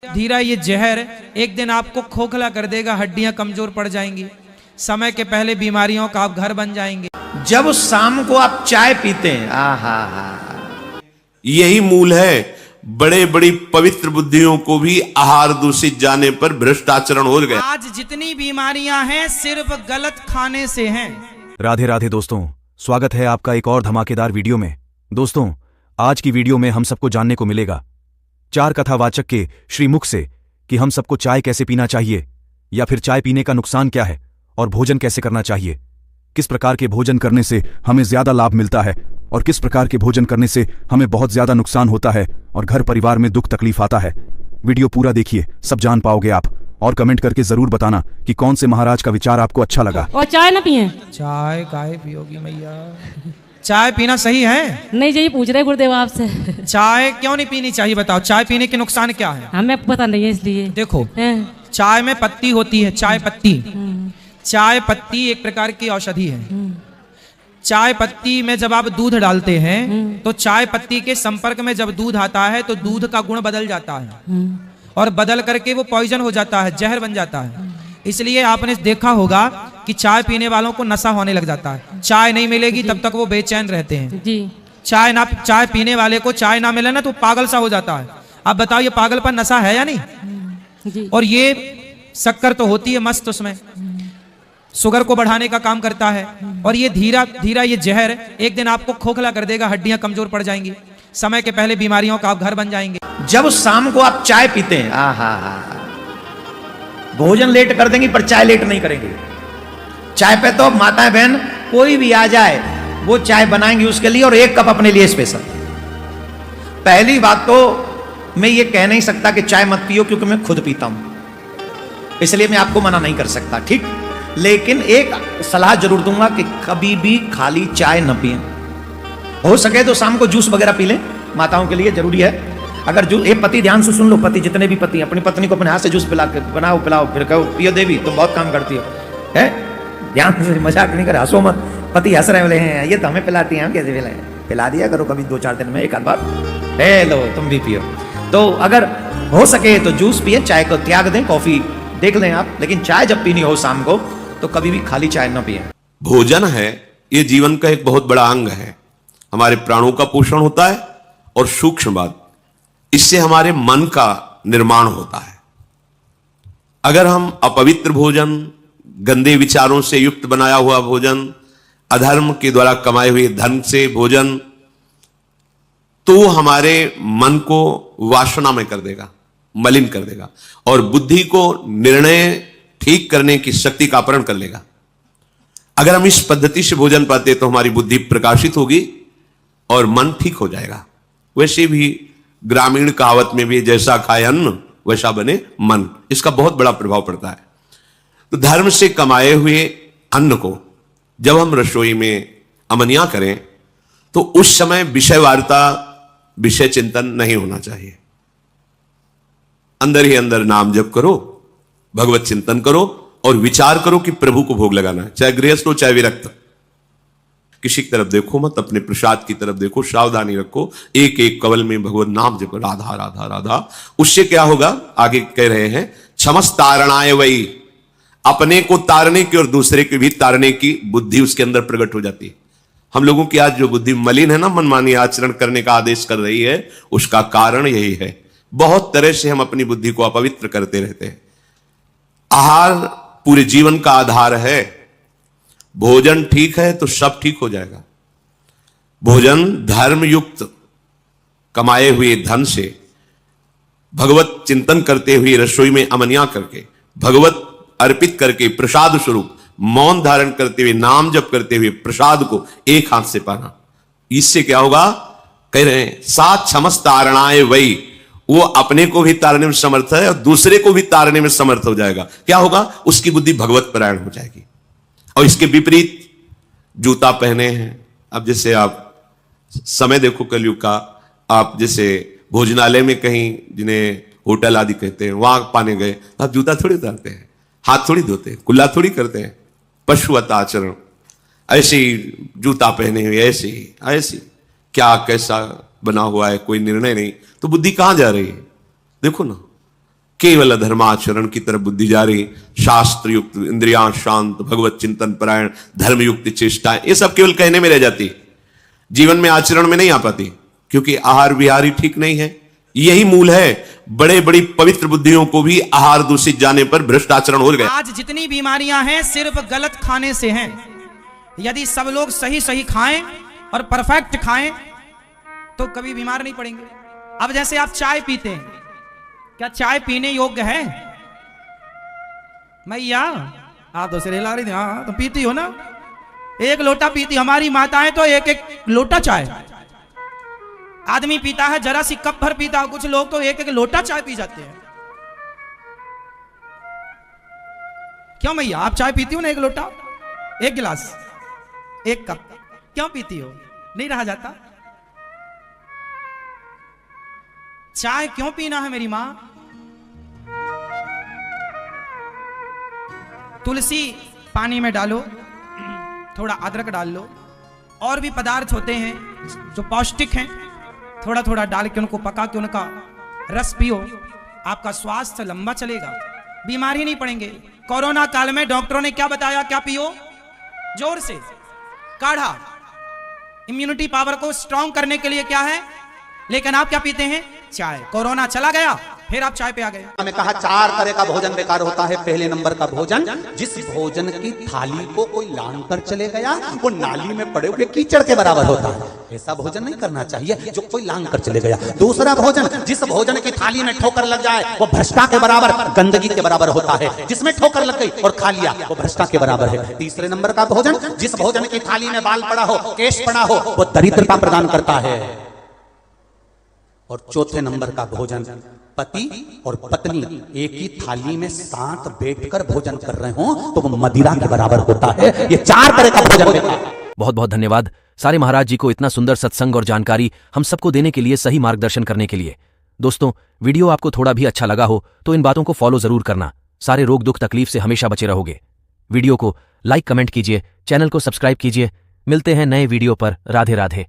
धीरा ये जहर एक दिन आपको खोखला कर देगा, हड्डियां कमजोर पड़ जाएंगी, समय के पहले बीमारियों का आप घर बन जाएंगे। जब शाम को आप चाय पीते हैं, आहा यही मूल है। बड़े बड़ी पवित्र बुद्धियों को भी आहार दूषित जाने पर भ्रष्ट आचरण हो गया। आज जितनी बीमारियां हैं सिर्फ गलत खाने से हैं। राधे राधे दोस्तों, स्वागत है आपका एक और धमाकेदार वीडियो में। दोस्तों, आज की वीडियो में हम सबको जानने को मिलेगा चार कथावाचक के श्रीमुख से कि हम सबको चाय कैसे पीना चाहिए, या फिर चाय पीने का नुकसान क्या है और भोजन कैसे करना चाहिए, किस प्रकार के भोजन करने से हमें ज्यादा लाभ मिलता है और किस प्रकार के भोजन करने से हमें बहुत ज्यादा नुकसान होता है और घर परिवार में दुख तकलीफ आता है। वीडियो पूरा देखिए, सब जान पाओगे आप, और कमेंट करके जरूर बताना कि कौन से महाराज का विचार आपको अच्छा लगा। और चाय ना पिए? चाय काहे पियोगी मैया? चाय पीना सही है? नहीं जी, पूछ रहे गुरुदेव आपसे। चाय क्यों नहीं पीनी चाहिए बताओ? चाय पीने के नुकसान क्या है? हमें पता नहीं है इसलिए। देखो, चाय में पत्ती होती है, चाय पत्ती। चाय पत्ती एक प्रकार की औषधि है। चाय पत्ती में जब आप दूध डालते हैं तो चाय पत्ती के संपर्क में जब दूध आता है तो दूध का गुण बदल जाता है और बदल करके वो पॉइजन हो जाता है, जहर बन जाता है। इसलिए आपने देखा होगा कि चाय पीने वालों को नशा होने लग जाता है। चाय नहीं मिलेगी तब तक वो बेचैन रहते हैं जी। चाय पीने वाले को चाय ना मिले ना तो पागल सा हो जाता है। आप बताओ, ये पागलपन नशा है या नहीं जी? और ये शक्कर तो होती है मस्त, उसमें शुगर को बढ़ाने का काम करता है। और ये धीरा धीरा ये जहर एक दिन आपको खोखला कर देगा, हड्डियां कमजोर पड़ जाएंगी, समय के पहले बीमारियों का आप घर बन जाएंगे। जब शाम को आप चाय पीते हैं, आहा भोजन लेट कर देंगे पर चाय लेट नहीं करेंगे। चाय पे तो माताएं बहन कोई भी आ जाए वो चाय बनाएंगी उसके लिए, और एक कप अपने लिए स्पेशल। पहली बात तो मैं ये कह नहीं सकता कि चाय मत पियो, क्योंकि मैं खुद पीता हूं, इसलिए मैं आपको मना नहीं कर सकता, ठीक। लेकिन एक सलाह जरूर दूंगा कि कभी भी खाली चाय न पिए। हो सके तो शाम को जूस वगैरह पी लें, माताओं के लिए जरूरी है। अगर जो ये पति, ध्यान से सुन लो, पति जितने भी पति अपनी पत्नी को अपने हाथ से जूस पिला के पिलाओ, फिर कहो पियो देवी तुम बहुत काम करती हो, है? ध्यान से, मजाक नहीं करे, हंसो मत। पति हंस रहे बोले हैं ये तो हमें पिलाती हैं, हम कैसे पिलाएं? पिला दिया करो कभी 2-4 दिन में एक आध बार, लो तुम भी पियो। तो अगर हो सके तो जूस पिए, चाय को त्याग दें, कॉफी देख लें आप, लेकिन चाय जब पीनी हो शाम को तो कभी भी खाली चाय न पिए। भोजन है ये जीवन का एक बहुत बड़ा अंग है। हमारे प्राणों का पोषण होता है, और सूक्ष्म बात, इससे हमारे मन का निर्माण होता है। अगर हम अपवित्र भोजन, गंदे विचारों से युक्त बनाया हुआ भोजन, अधर्म के द्वारा कमाए हुए धन से भोजन, तो हमारे मन को वासना में कर देगा, मलिन कर देगा, और बुद्धि को निर्णय ठीक करने की शक्ति का अपहरण कर लेगा। अगर हम इस पद्धति से भोजन पाते तो हमारी बुद्धि प्रकाशित होगी और मन ठीक हो जाएगा। वैसे भी ग्रामीण कहावत में भी जैसा खाए अन्न वैसा बने मन, इसका बहुत बड़ा प्रभाव पड़ता है। तो धर्म से कमाए हुए अन्न को जब हम रसोई में अमनिया करें तो उस समय विषय वार्ता, विषय चिंतन नहीं होना चाहिए। अंदर ही अंदर नाम जप करो, भगवत चिंतन करो और विचार करो कि प्रभु को भोग लगाना है, चाहे गृहस्थ हो चाहे विरक्त। किसी की तरफ देखो मत, अपने प्रसाद की तरफ देखो, सावधानी रखो, एक एक कवल में भगवत नाम जप, राधा राधा राधा। उससे क्या होगा, आगे कह रहे हैं, क्षमस तारणाय वही, अपने को तारने की और दूसरे को भी तारने की बुद्धि उसके अंदर प्रकट हो जाती है। हम लोगों की आज जो बुद्धि मलिन है ना, मनमानी आचरण करने का आदेश कर रही है, उसका कारण यही है। बहुत तरह से हम अपनी बुद्धि को अपवित्र करते रहते हैं। आहार पूरे जीवन का आधार है। भोजन ठीक है तो सब ठीक हो जाएगा। भोजन धर्म युक्त कमाए हुए धन से भगवत चिंतन करते हुए, रसोई में अमनिया करके, भगवत अर्पित करके, प्रसाद स्वरूप मौन धारण करते हुए, नाम जप करते हुए प्रसाद को एक हाथ से पाना। इससे क्या होगा, कह रहे हैं सात क्षमस तारणाए वही, वो अपने को भी तारने में समर्थ है और दूसरे को भी तारने में समर्थ हो जाएगा। क्या होगा, उसकी बुद्धि भगवत परायण हो जाएगी। और इसके विपरीत जूता पहने हैं, अब जैसे आप समय देखो कलयुग का, आप जैसे भोजनालय में कहीं, जिन्हें होटल आदि कहते हैं, वहां पाने गए, आप जूता थोड़ी उतारते हैं, हाथ थोड़ी धोते हैं, कुल्ला थोड़ी करते हैं, पशुवत आचरण। ऐसे ही जूता पहने हुए, ऐसे ही क्या कैसा बना हुआ है, कोई निर्णय नहीं, तो बुद्धि कहां जा रही है? देखो ना, केवल अधर्माचरण की तरफ बुद्धि जा रही, शास्त्र युक्त, इंद्रियां शांत, भगवत चिंतन परायण, धर्म युक्त चेष्टाएं, ये सब केवल कहने में रह जाती, जीवन में आचरण में नहीं आ पाती, क्योंकि आहार विहार ही ठीक नहीं है। यही मूल है, बड़े बड़ी पवित्र बुद्धियों को भी आहार दूषित जाने पर भ्रष्ट आचरण हो गए। आज जितनी बीमारियां हैं सिर्फ गलत खाने से हैं। यदि सब लोग सही सही खाएं और परफेक्ट खाएं तो कभी बीमार नहीं पड़ेंगे। अब जैसे आप चाय पीते हैं, क्या चाय पीने योग्य है? मैया आप तो सिर हिला रही थी, हाँ तो पीती हो ना, एक लोटा पीती, हमारी माताएं तो एक एक लोटा चाय, आदमी पीता है जरा सी कप भर पीता है, कुछ लोग तो एक एक लोटा चाय पी जाते हैं। क्यों मैया आप चाय पीती हो ना, एक लोटा, एक गिलास, एक कप, क्यों पीती हो? नहीं रहा जाता? चाय क्यों पीना है मेरी मां? तुलसी पानी में डालो, थोड़ा अदरक डाल लो, और भी पदार्थ होते हैं जो पौष्टिक हैं, थोड़ा थोड़ा डाल के उनको पका के उनका रस पियो, आपका स्वास्थ्य लंबा चलेगा, बीमारी नहीं पड़ेंगे। कोरोना काल में डॉक्टरों ने क्या बताया? क्या पियो? जोर से काढ़ा, इम्यूनिटी पावर को स्ट्रांग करने के लिए क्या है, लेकिन आप क्या पीते हैं? चाय। कोरोना चला गया, फिर आप चाय पे आ गए। मैंने कहा 4 तरह का भोजन बेकार होता है। पहले नंबर का भोजन, जिस भोजन की थाली को कोई लांग कर चले गया, वो नाली में पड़े हुए कीचड़ के बराबर होता है, ऐसा भोजन नहीं करना चाहिए जो कोई लांग कर चले गया। दूसरा भोजन, जिस भोजन की थाली में ठोकर लग जाए, वो भ्रष्टा के बराबर, गंदगी के बराबर होता है। जिसमें ठोकर लग गई और खा लिया, वो भ्रष्टा के बराबर है। तीसरे नंबर का भोजन, जिस भोजन की थाली में बाल पड़ा हो, केश पड़ा हो, वो दरिद्रता प्रदान करता है। और चौथे नंबर का भोजन, पति और पत्नी एक ही थाली में साथ बैठकर भोजन कर रहे हो तो वो मदिरा के बराबर होता है। ये 4 तरह का भोजन। बहुत बहुत धन्यवाद सारे महाराज जी को इतना सुंदर सत्संग और जानकारी हम सबको देने के लिए, सही मार्गदर्शन करने के लिए। दोस्तों, वीडियो आपको थोड़ा भी अच्छा लगा हो तो इन बातों को फॉलो जरूर करना। सारे रोग दुख तकलीफ से हमेशा बचे रहोगे। वीडियो को लाइक कमेंट कीजिए, चैनल को सब्सक्राइब कीजिए। मिलते हैं नए वीडियो पर। राधे राधे।